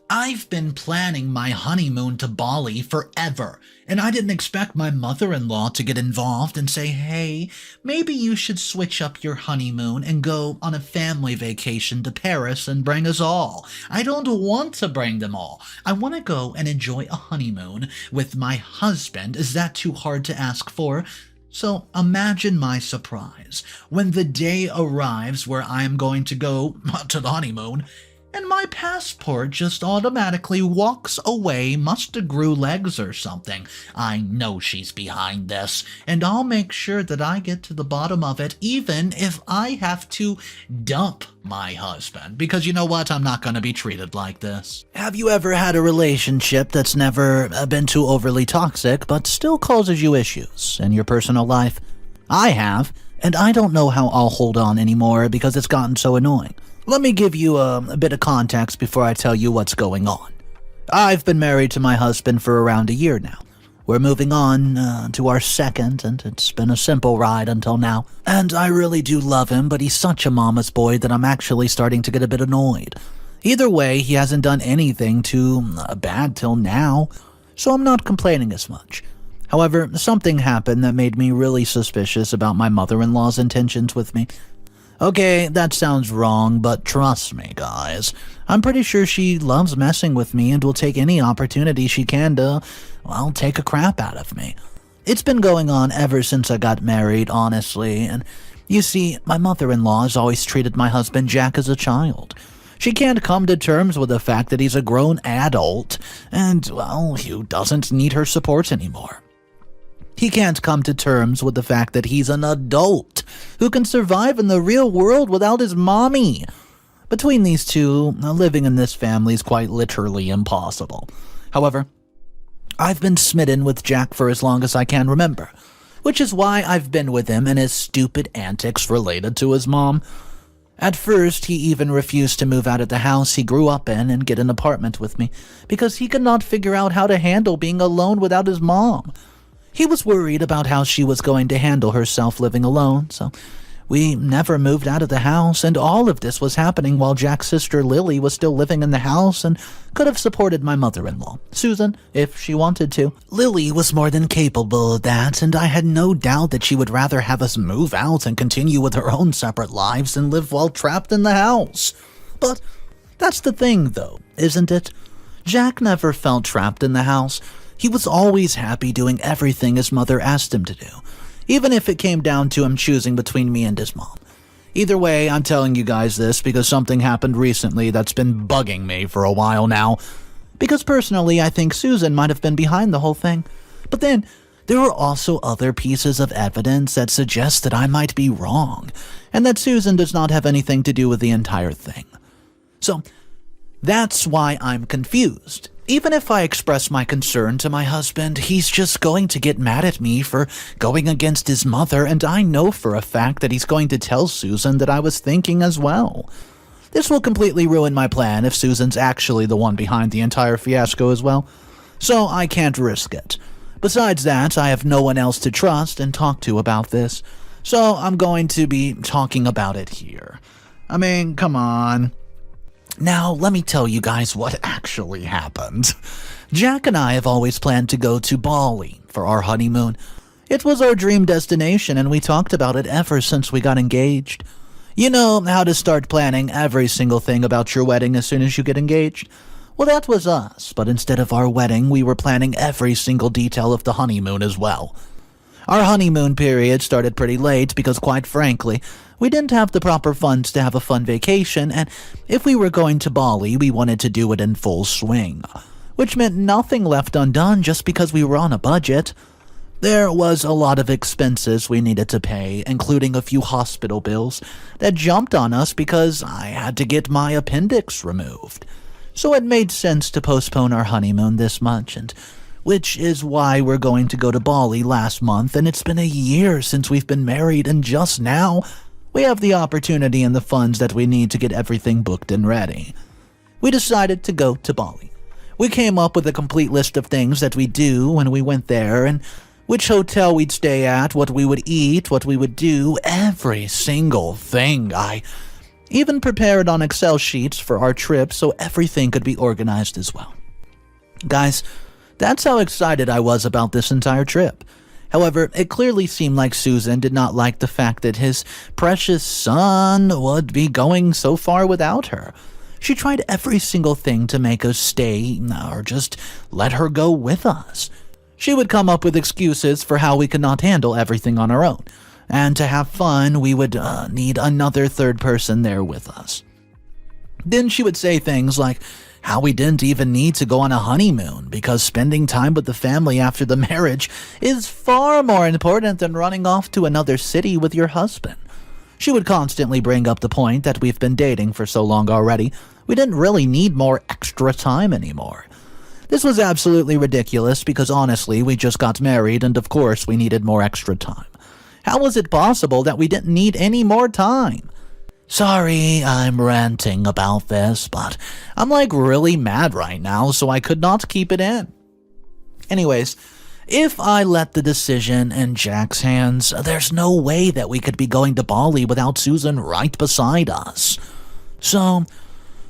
I've been planning my honeymoon to Bali forever, and I didn't expect my mother-in-law to get involved and say, hey, maybe you should switch up your honeymoon and go on a family vacation to Paris and bring us all. I don't want to bring them all. I want to go and enjoy a honeymoon with my husband. Is that too hard to ask for? So imagine my surprise when the day arrives where I'm going to go to the honeymoon, and my passport just automatically walks away, must have grew legs or something. I know she's behind this, and I'll make sure that I get to the bottom of it, even if I have to dump my husband. Because you know what? I'm not going to be treated like this. Have you ever had a relationship that's never been too overly toxic, but still causes you issues in your personal life? I have, and I don't know how I'll hold on anymore because it's gotten so annoying. Let me give you a bit of context before I tell you what's going on. I've been married to my husband for around a year now. We're moving on to our second, and it's been a simple ride until now. And I really do love him, but he's such a mama's boy that I'm actually starting to get a bit annoyed. Either way, he hasn't done anything too bad till now, so I'm not complaining as much. However, something happened that made me really suspicious about my mother-in-law's intentions with me. Okay, that sounds wrong, but trust me, guys. I'm pretty sure she loves messing with me and will take any opportunity she can to, well, take a crap out of me. It's been going on ever since I got married, honestly, and you see, my mother-in-law has always treated my husband Jack as a child. She can't come to terms with the fact that he's a grown adult, and, well, he doesn't need her support anymore. He can't come to terms with the fact that he's an adult who can survive in the real world without his mommy. Between these two, living in this family is quite literally impossible. However, I've been smitten with Jack for as long as I can remember, which is why I've been with him and his stupid antics related to his mom. At first, he even refused to move out of the house he grew up in and get an apartment with me because he could not figure out how to handle being alone without his mom. He was worried about how she was going to handle herself living alone, so we never moved out of the house, and all of this was happening while Jack's sister Lily was still living in the house and could have supported my mother-in-law, Susan, if she wanted to. Lily was more than capable of that, and I had no doubt that she would rather have us move out and continue with her own separate lives than live while trapped in the house. But that's the thing, though, isn't it? Jack never felt trapped in the house. He was always happy doing everything his mother asked him to do, even if it came down to him choosing between me and his mom. Either way, I'm telling you guys this because something happened recently that's been bugging me for a while now. Because personally, I think Susan might have been behind the whole thing. But then, there are also other pieces of evidence that suggest that I might be wrong, and that Susan does not have anything to do with the entire thing. So, that's why I'm confused. Even if I express my concern to my husband, he's just going to get mad at me for going against his mother, and I know for a fact that he's going to tell Susan that I was thinking as well. This will completely ruin my plan if Susan's actually the one behind the entire fiasco as well, so I can't risk it. Besides that, I have no one else to trust and talk to about this, so I'm going to be talking about it here. I mean, come on. Now, let me tell you guys what actually happened. Jack and I have always planned to go to Bali for our honeymoon. It was our dream destination, and we talked about it ever since we got engaged. You know how to start planning every single thing about your wedding as soon as you get engaged? Well, that was us, but instead of our wedding, we were planning every single detail of the honeymoon as well. Our honeymoon period started pretty late because, quite frankly, we didn't have the proper funds to have a fun vacation, and if we were going to Bali, we wanted to do it in full swing, which meant nothing left undone just because we were on a budget. There was a lot of expenses we needed to pay, including a few hospital bills that jumped on us because I had to get my appendix removed. So it made sense to postpone our honeymoon this much, and which is why we're going to go to Bali last month, and it's been a year since we've been married, and just now we have the opportunity and the funds that we need to get everything booked and ready. We decided to go to Bali. We came up with a complete list of things that we'd do when we went there, and which hotel we'd stay at, what we would eat, what we would do, every single thing. Even prepared on Excel sheets for our trip so everything could be organized as well. Guys, that's how excited I was about this entire trip. However, it clearly seemed like Susan did not like the fact that his precious son would be going so far without her. She tried every single thing to make us stay or just let her go with us. She would come up with excuses for how we could not handle everything on our own, and to have fun, we would need another third person there with us. Then she would say things like how we didn't even need to go on a honeymoon because spending time with the family after the marriage is far more important than running off to another city with your husband. She would constantly bring up the point that we've been dating for so long already, we didn't really need more extra time anymore. This was absolutely ridiculous because honestly, we just got married and of course we needed more extra time. How was it possible that we didn't need any more time? Sorry, I'm ranting about this, but I'm really mad right now, so I could not keep it in. Anyways, if I let the decision in Jack's hands, there's no way that we could be going to Bali without Susan right beside us. So,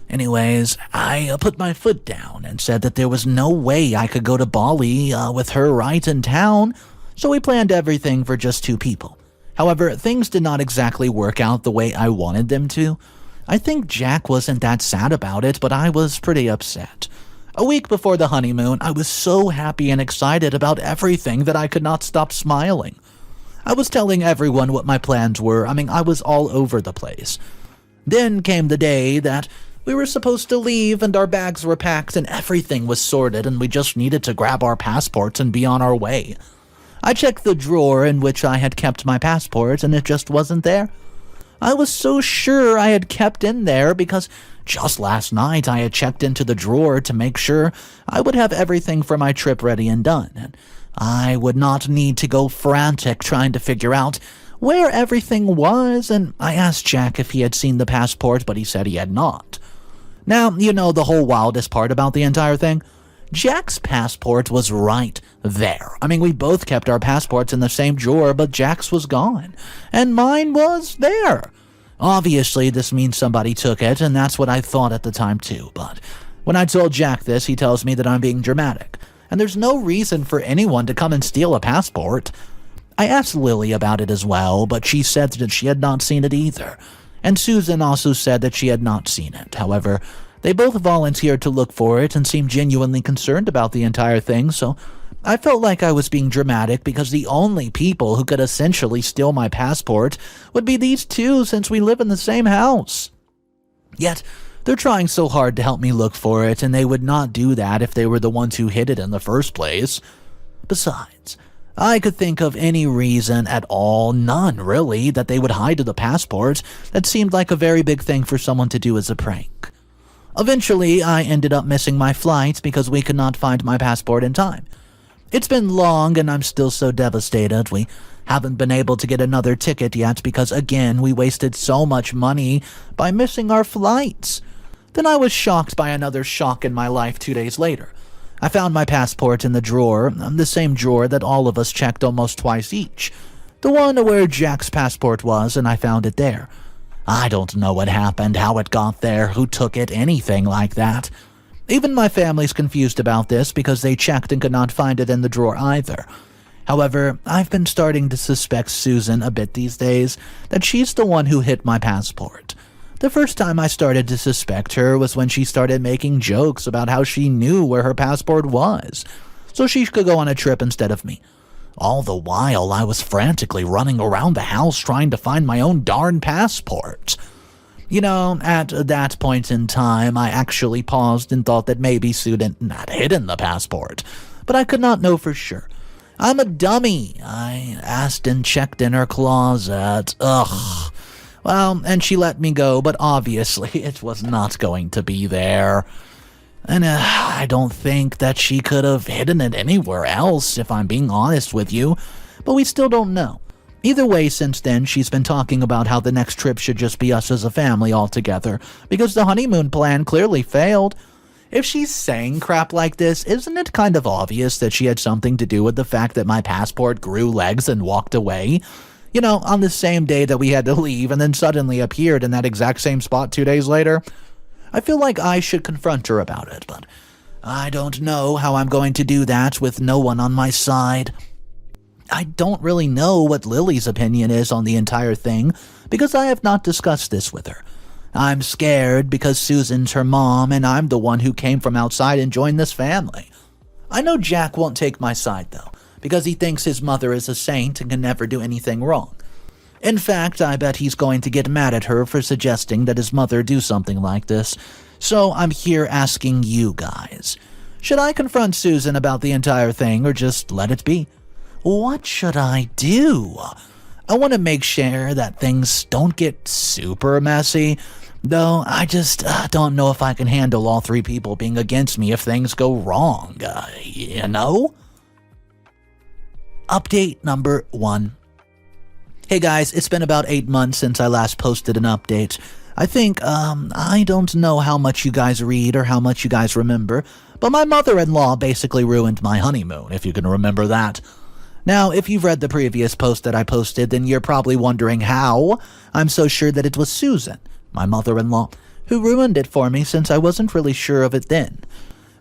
anyways, I put my foot down and said that there was no way I could go to Bali with her right in town, so we planned everything for just 2 people. However, things did not exactly work out the way I wanted them to. I think Jack wasn't that sad about it, but I was pretty upset. A week before the honeymoon, I was so happy and excited about everything that I could not stop smiling. I was telling everyone what my plans were. I was all over the place. Then came the day that we were supposed to leave and our bags were packed and everything was sorted and we just needed to grab our passports and be on our way. I checked the drawer in which I had kept my passport and it just wasn't there. I was so sure I had kept in there because just last night I had checked into the drawer to make sure I would have everything for my trip ready and done, and I would not need to go frantic trying to figure out where everything was, and I asked Jack if he had seen the passport, but he said he had not. Now, you know the whole wildest part about the entire thing? Jack's passport was right there. We both kept our passports in the same drawer, but Jack's was gone, and mine was there. Obviously, this means somebody took it, and that's what I thought at the time too, but when I told Jack this, he tells me that I'm being dramatic, and there's no reason for anyone to come and steal a passport. I asked Lily about it as well, but she said that she had not seen it either, and Susan also said that she had not seen it. However, they both volunteered to look for it and seemed genuinely concerned about the entire thing, so I felt like I was being dramatic because the only people who could essentially steal my passport would be these 2 since we live in the same house. Yet, they're trying so hard to help me look for it, and they would not do that if they were the ones who hid it in the first place. Besides, I could think of any reason at all, none really, that they would hide the passport. That seemed like a very big thing for someone to do as a prank. Eventually, I ended up missing my flight because we could not find my passport in time. It's been long and I'm still so devastated. We haven't been able to get another ticket yet because, again, we wasted so much money by missing our flights. Then I was shocked by another shock in my life 2 days later. I found my passport in the drawer, the same drawer that all of us checked almost twice each. The one where Jack's passport was, and I found it there. I don't know what happened, how it got there, who took it, anything like that. Even my family's confused about this because they checked and could not find it in the drawer either. However, I've been starting to suspect Susan a bit these days, that she's the one who hid my passport. The first time I started to suspect her was when she started making jokes about how she knew where her passport was, so she could go on a trip instead of me. All the while, I was frantically running around the house trying to find my own darn passport. At that point in time, I actually paused and thought that maybe Susan had hidden the passport, but I could not know for sure. I'm a dummy. I asked and checked in her closet. Ugh. Well, and she let me go, but obviously it was not going to be there. And I don't think that she could have hidden it anywhere else, if I'm being honest with you, but we still don't know. Either way, since then, she's been talking about how the next trip should just be us as a family all together, because the honeymoon plan clearly failed. If she's saying crap like this, isn't it kind of obvious that she had something to do with the fact that my passport grew legs and walked away? On the same day that we had to leave and then suddenly appeared in that exact same spot 2 days later. I feel like I should confront her about it, but I don't know how I'm going to do that with no one on my side. I don't really know what Lily's opinion is on the entire thing because I have not discussed this with her. I'm scared because Susan's her mom and I'm the one who came from outside and joined this family. I know Jack won't take my side though, because he thinks his mother is a saint and can never do anything wrong. In fact, I bet he's going to get mad at her for suggesting that his mother do something like this. So I'm here asking you guys. Should I confront Susan about the entire thing or just let it be? What should I do? I want to make sure that things don't get super messy, though I just don't know if I can handle all three people being against me if things go wrong, Update number 1. Hey guys, it's been about 8 months since I last posted an update. I think, I don't know how much you guys read or how much you guys remember, but my mother-in-law basically ruined my honeymoon, if you can remember that. Now, if you've read the previous post that I posted, then you're probably wondering how. I'm so sure that it was Susan, my mother-in-law, who ruined it for me since I wasn't really sure of it then.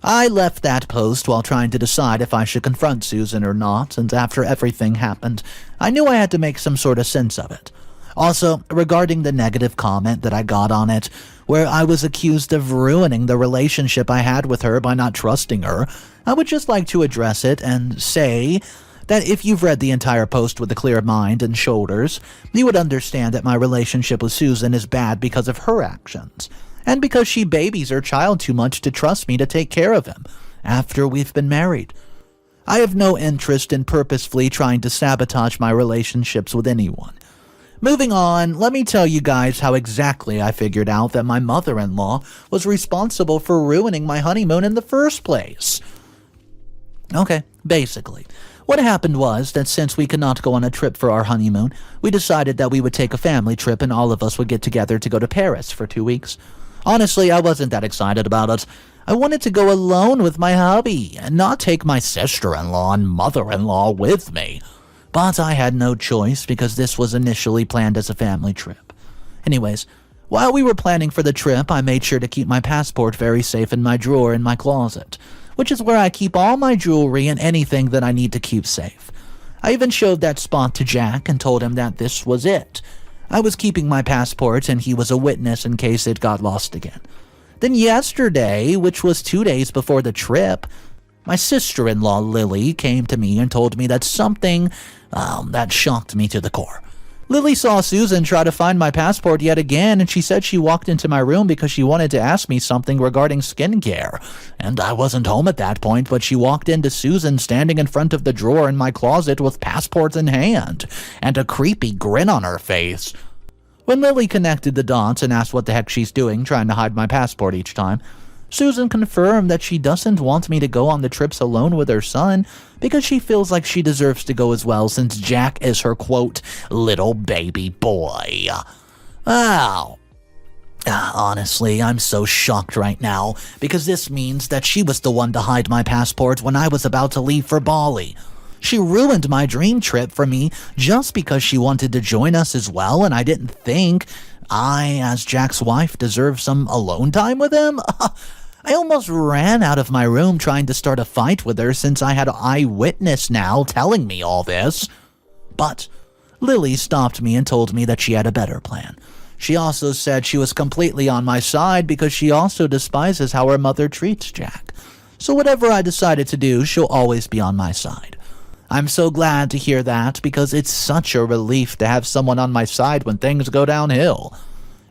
I left that post while trying to decide if I should confront Susan or not, and after everything happened, I knew I had to make some sort of sense of it. Also, regarding the negative comment that I got on it, where I was accused of ruining the relationship I had with her by not trusting her, I would just like to address it and say that if you've read the entire post with a clear mind and shoulders, you would understand that my relationship with Susan is bad because of her actions, and because she babies her child too much to trust me to take care of him after we've been married. I have no interest in purposefully trying to sabotage my relationships with anyone. Moving on, let me tell you guys how exactly I figured out that my mother-in-law was responsible for ruining my honeymoon in the first place. Okay, basically, what happened was that since we could not go on a trip for our honeymoon, we decided that we would take a family trip and all of us would get together to go to Paris for 2 weeks. Honestly, I wasn't that excited about it. I wanted to go alone with my hubby and not take my sister-in-law and mother-in-law with me. But I had no choice because this was initially planned as a family trip. Anyways, while we were planning for the trip, I made sure to keep my passport very safe in my drawer in my closet, which is where I keep all my jewelry and anything that I need to keep safe. I even showed that spot to Jack and told him that this was it. I was keeping my passport and he was a witness in case it got lost again. Then yesterday, which was 2 days before the trip, my sister-in-law Lily came to me and told me that something that shocked me to the core. Lily saw Susan try to find my passport yet again, and she said she walked into my room because she wanted to ask me something regarding skincare. And I wasn't home at that point, but she walked into Susan standing in front of the drawer in my closet with passport in hand, and a creepy grin on her face. When Lily connected the dots and asked what the heck she's doing, trying to hide my passport each time, Susan confirmed that she doesn't want me to go on the trips alone with her son because she feels like she deserves to go as well since Jack is her, quote, little baby boy. Wow. Honestly, I'm so shocked right now because this means that she was the one to hide my passport when I was about to leave for Bali. She ruined my dream trip for me just because she wanted to join us as well, and I didn't think I, as Jack's wife, deserve some alone time with him? I almost ran out of my room trying to start a fight with her since I had an eyewitness now telling me all this. But Lily stopped me and told me that she had a better plan. She also said she was completely on my side because she also despises how her mother treats Jack. So whatever I decided to do, she'll always be on my side. I'm so glad to hear that because it's such a relief to have someone on my side when things go downhill.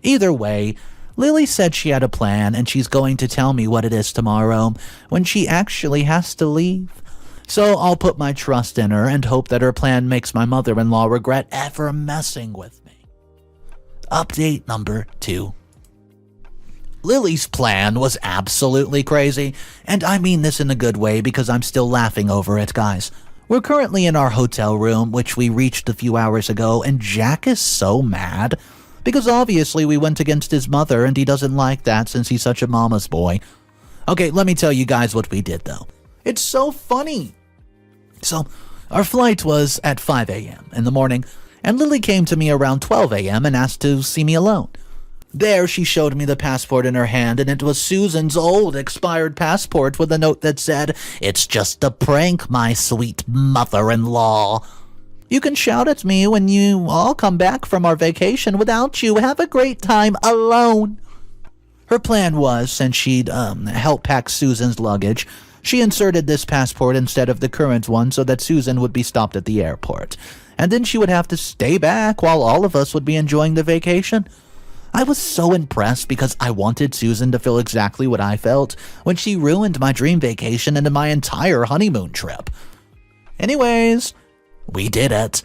Either way, Lily said she had a plan and she's going to tell me what it is tomorrow when she actually has to leave. So I'll put my trust in her and hope that her plan makes my mother-in-law regret ever messing with me. Update number 2. Lily's plan was absolutely crazy, and I mean this in a good way because I'm still laughing over it, guys. We're currently in our hotel room, which we reached a few hours ago, and Jack is so mad because obviously we went against his mother and he doesn't like that since he's such a mama's boy. Okay, let me tell you guys what we did though. It's so funny. So, our flight was at 5 a.m. in the morning, and Lily came to me around 12 a.m. and asked to see me alone. There, she showed me the passport in her hand, and it was Susan's old expired passport with a note that said, "It's just a prank, my sweet mother-in-law. You can shout at me when you all come back from our vacation without you. Have a great time alone." Her plan was, since she'd help pack Susan's luggage, she inserted this passport instead of the current one so that Susan would be stopped at the airport, and then she would have to stay back while all of us would be enjoying the vacation. I was so impressed because I wanted Susan to feel exactly what I felt when she ruined my dream vacation and my entire honeymoon trip. Anyways, we did it.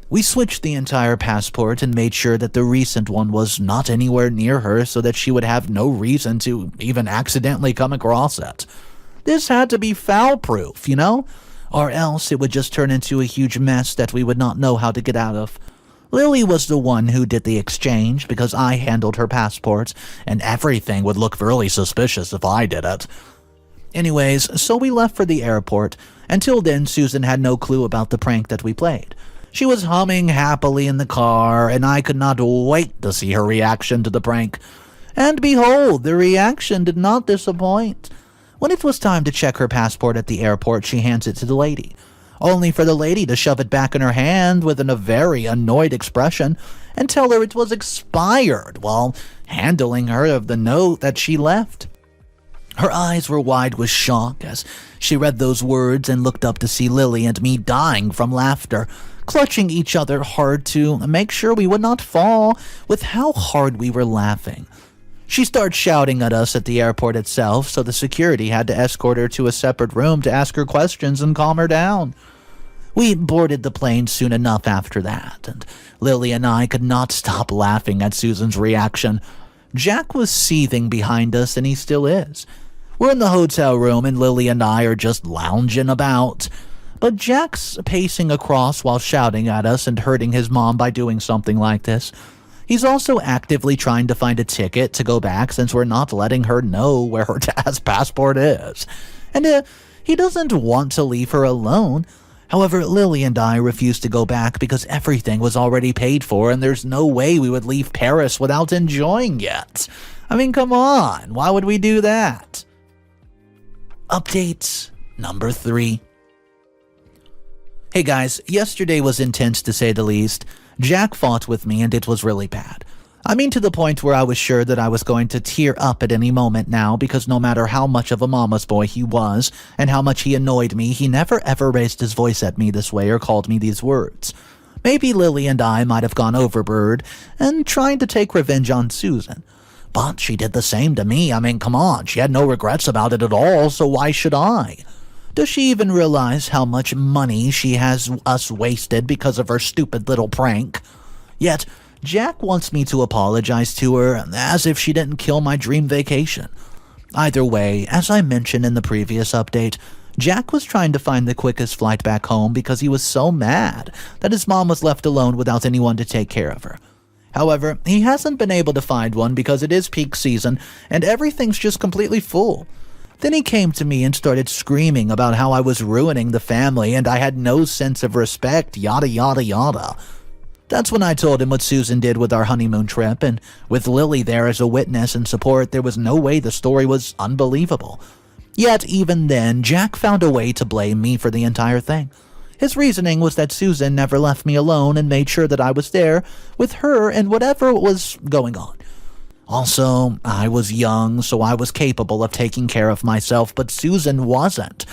We switched the entire passport and made sure that the recent one was not anywhere near her so that she would have no reason to even accidentally come across it. This had to be foul-proof, you know? Or else it would just turn into a huge mess that we would not know how to get out of. Lily was the one who did the exchange because I handled her passport, and everything would look really suspicious if I did it. Anyways, so we left for the airport. Until then, Susan had no clue about the prank that we played. She was humming happily in the car, and I could not wait to see her reaction to the prank. And behold, the reaction did not disappoint. When it was time to check her passport at the airport, she hands it to the lady, only for the lady to shove it back in her hand with a very annoyed expression and tell her it was expired while handing her of the note that she left. Her eyes were wide with shock as she read those words and looked up to see Lily and me dying from laughter, clutching each other hard to make sure we would not fall with how hard we were laughing. She started shouting at us at the airport itself, so the security had to escort her to a separate room to ask her questions and calm her down. We boarded the plane soon enough after that, and Lily and I could not stop laughing at Susan's reaction. Jack was seething behind us, and he still is. We're in the hotel room, and Lily and I are just lounging about. But Jack's pacing across while shouting at us and hurting his mom by doing something like this. He's also actively trying to find a ticket to go back since we're not letting her know where her dad's passport is. And he doesn't want to leave her alone. However, Lily and I refused to go back because everything was already paid for and there's no way we would leave Paris without enjoying it. I mean, come on, why would we do that? Update number 3. Hey guys, yesterday was intense to say the least. Jack fought with me and it was really bad. I mean, to the point where I was sure that I was going to tear up at any moment now because no matter how much of a mama's boy he was and how much he annoyed me, he never ever raised his voice at me this way or called me these words. Maybe Lily and I might have gone overboard and trying to take revenge on Susan. But she did the same to me. I mean, come on, she had no regrets about it at all, so why should I? Does she even realize how much money she has us wasted because of her stupid little prank? Yet, Jack wants me to apologize to her as if she didn't kill my dream vacation. Either way, as I mentioned in the previous update, Jack was trying to find the quickest flight back home because he was so mad that his mom was left alone without anyone to take care of her. However, he hasn't been able to find one because it is peak season and everything's just completely full. Then he came to me and started screaming about how I was ruining the family and I had no sense of respect, yada yada yada. That's when I told him what Susan did with our honeymoon trip, and with Lily there as a witness and support, there was no way the story was unbelievable. Yet, even then, Jack found a way to blame me for the entire thing. His reasoning was that Susan never left me alone and made sure that I was there with her and whatever was going on. Also, I was young, so I was capable of taking care of myself, but Susan wasn't.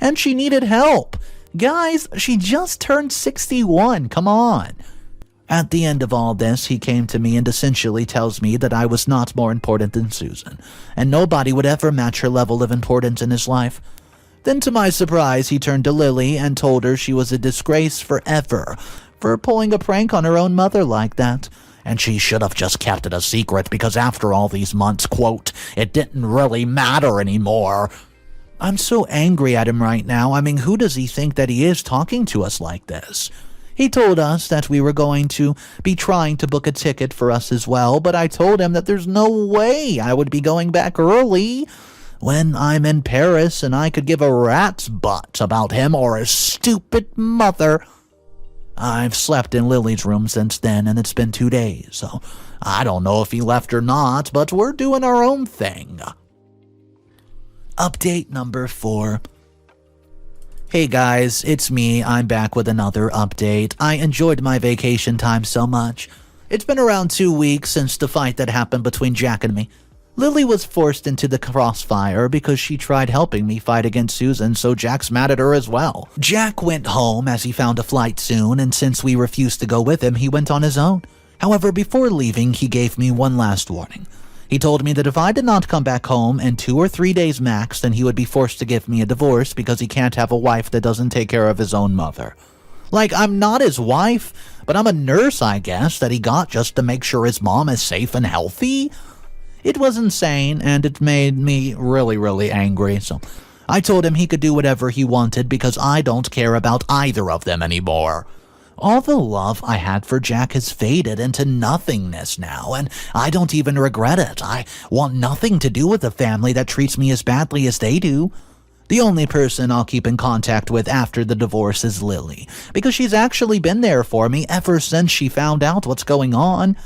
And she needed help. Guys, she just turned 61, come on. At the end of all this, he came to me and essentially tells me that I was not more important than Susan, and nobody would ever match her level of importance in his life. Then to my surprise, he turned to Lily and told her she was a disgrace forever for pulling a prank on her own mother like that, and she should have just kept it a secret because after all these months, quote, it didn't really matter anymore. I'm so angry at him right now. I mean, who does he think that he is talking to us like this? He told us that we were going to be trying to book a ticket for us as well, but I told him that there's no way I would be going back early when I'm in Paris and I could give a rat's butt about him or his stupid mother. I've slept in Lily's room since then, and it's been 2 days, so I don't know if he left or not, but we're doing our own thing. Update number 4. Hey guys, it's me. I'm back with another update. I enjoyed my vacation time so much. It's been around 2 weeks since the fight that happened between Jack and me. Lily was forced into the crossfire because she tried helping me fight against Susan, so Jack's mad at her as well. Jack went home as he found a flight soon, and since we refused to go with him, he went on his own. However, before leaving, he gave me one last warning. He told me that if I did not come back home in 2 or 3 days max, then he would be forced to give me a divorce because he can't have a wife that doesn't take care of his own mother. Like, I'm not his wife, but I'm a nurse, I guess, that he got just to make sure his mom is safe and healthy. It was insane, and it made me really angry, so I told him he could do whatever he wanted because I don't care about either of them anymore. All the love I had for Jack has faded into nothingness now, and I don't even regret it. I want nothing to do with a family that treats me as badly as they do. The only person I'll keep in contact with after the divorce is Lily, because she's actually been there for me ever since she found out what's going on.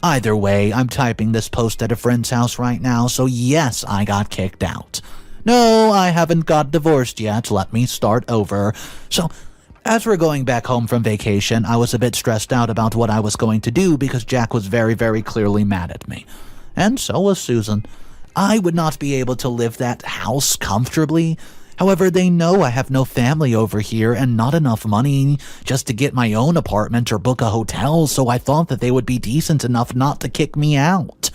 Either way, I'm typing this post at a friend's house right now, so yes, I got kicked out. No, I haven't got divorced yet. Let me start over. So, as we're going back home from vacation, I was a bit stressed out about what I was going to do because Jack was very clearly mad at me. And so was Susan. I would not be able to live that house comfortably. However, they know I have no family over here and not enough money just to get my own apartment or book a hotel, so I thought that they would be decent enough not to kick me out.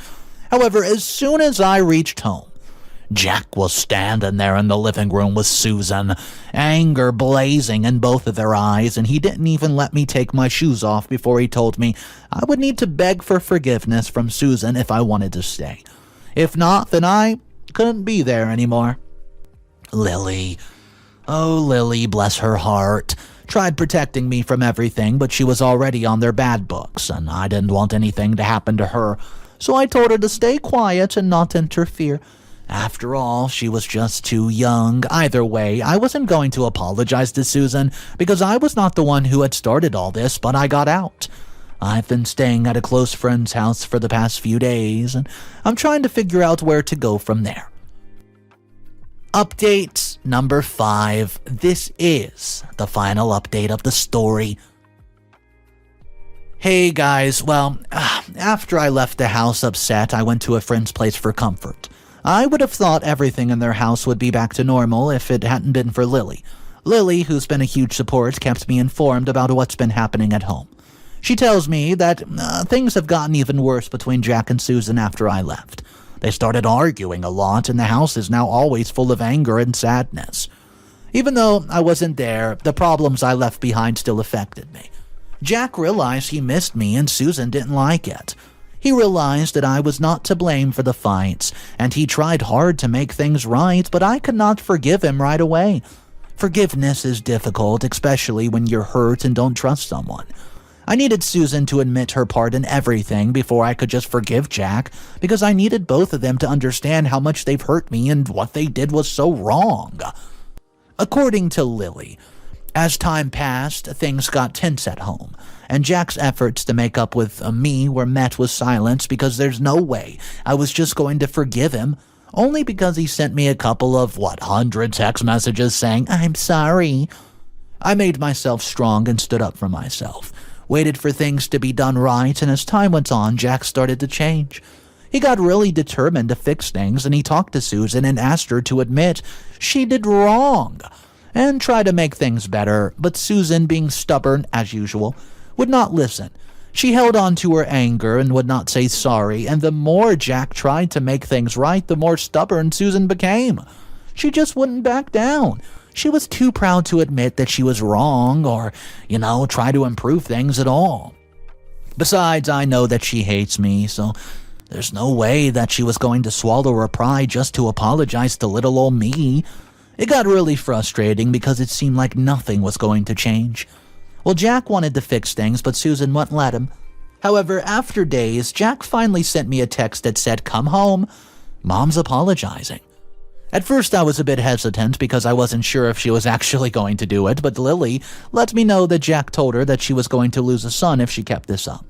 However, as soon as I reached home, Jack was standing there in the living room with Susan, anger blazing in both of their eyes, and he didn't even let me take my shoes off before he told me I would need to beg for forgiveness from Susan if I wanted to stay. If not, then I couldn't be there anymore. Lily. Oh, Lily, bless her heart. Tried protecting me from everything, but she was already on their bad books, and I didn't want anything to happen to her, so I told her to stay quiet and not interfere. After all, she was just too young. Either way, I wasn't going to apologize to Susan, because I was not the one who had started all this, but I got out. I've been staying at a close friend's house for the past few days, and I'm trying to figure out where to go from there. Update number 5. This is the final update of the story. Hey guys, well, after I left the house upset, I went to a friend's place for comfort. I would have thought everything in their house would be back to normal if it hadn't been for Lily. Lily, who's been a huge support, kept me informed about what's been happening at home. She tells me that things have gotten even worse between Jack and Susan after I left. They started arguing a lot, and the house is now always full of anger and sadness. Even though I wasn't there, the problems I left behind still affected me. Jack realized he missed me, and Susan didn't like it. He realized that I was not to blame for the fights, and he tried hard to make things right, but I could not forgive him right away. Forgiveness is difficult, especially when you're hurt and don't trust someone. I needed Susan to admit her part in everything before I could just forgive Jack, because I needed both of them to understand how much they've hurt me and what they did was so wrong. According to Lily, as time passed, things got tense at home, and Jack's efforts to make up with me were met with silence because there's no way I was just going to forgive him, only because he sent me a couple of, 100 text messages saying, "I'm sorry." I made myself strong and stood up for myself. Waited for things to be done right, and as time went on, Jack started to change. He got really determined to fix things, and he talked to Susan and asked her to admit she did wrong and try to make things better, but Susan, being stubborn as usual, would not listen. She held on to her anger and would not say sorry, and the more Jack tried to make things right, the more stubborn Susan became. She just wouldn't back down. She was too proud to admit that she was wrong or, try to improve things at all. Besides, I know that she hates me, so there's no way that she was going to swallow her pride just to apologize to little old me. It got really frustrating because it seemed like nothing was going to change. Well, Jack wanted to fix things, but Susan wouldn't let him. However, after days, Jack finally sent me a text that said, "Come home. Mom's apologizing." At first I was a bit hesitant because I wasn't sure if she was actually going to do it, but Lily let me know that Jack told her that she was going to lose a son if she kept this up.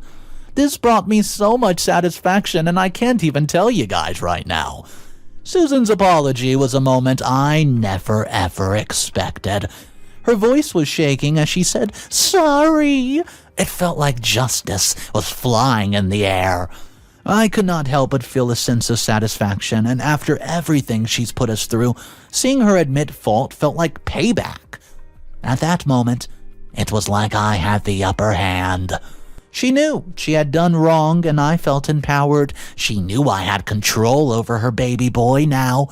This brought me so much satisfaction, and I can't even tell you guys right now. Susan's apology was a moment I never ever expected. Her voice was shaking as she said, "Sorry." It felt like justice was flying in the air. I could not help but feel a sense of satisfaction, and after everything she's put us through, seeing her admit fault felt like payback. At that moment, it was like I had the upper hand. She knew she had done wrong, and I felt empowered. She knew I had control over her baby boy now,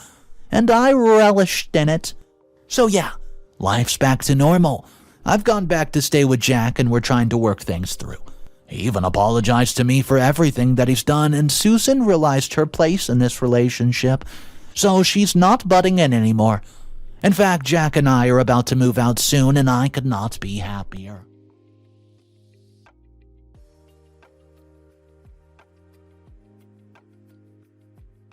and I relished in it. So yeah, life's back to normal. I've gone back to stay with Jack, and we're trying to work things through. He even apologized to me for everything that he's done, and Susan realized her place in this relationship, so she's not butting in anymore. In fact, Jack and I are about to move out soon, and I could not be happier.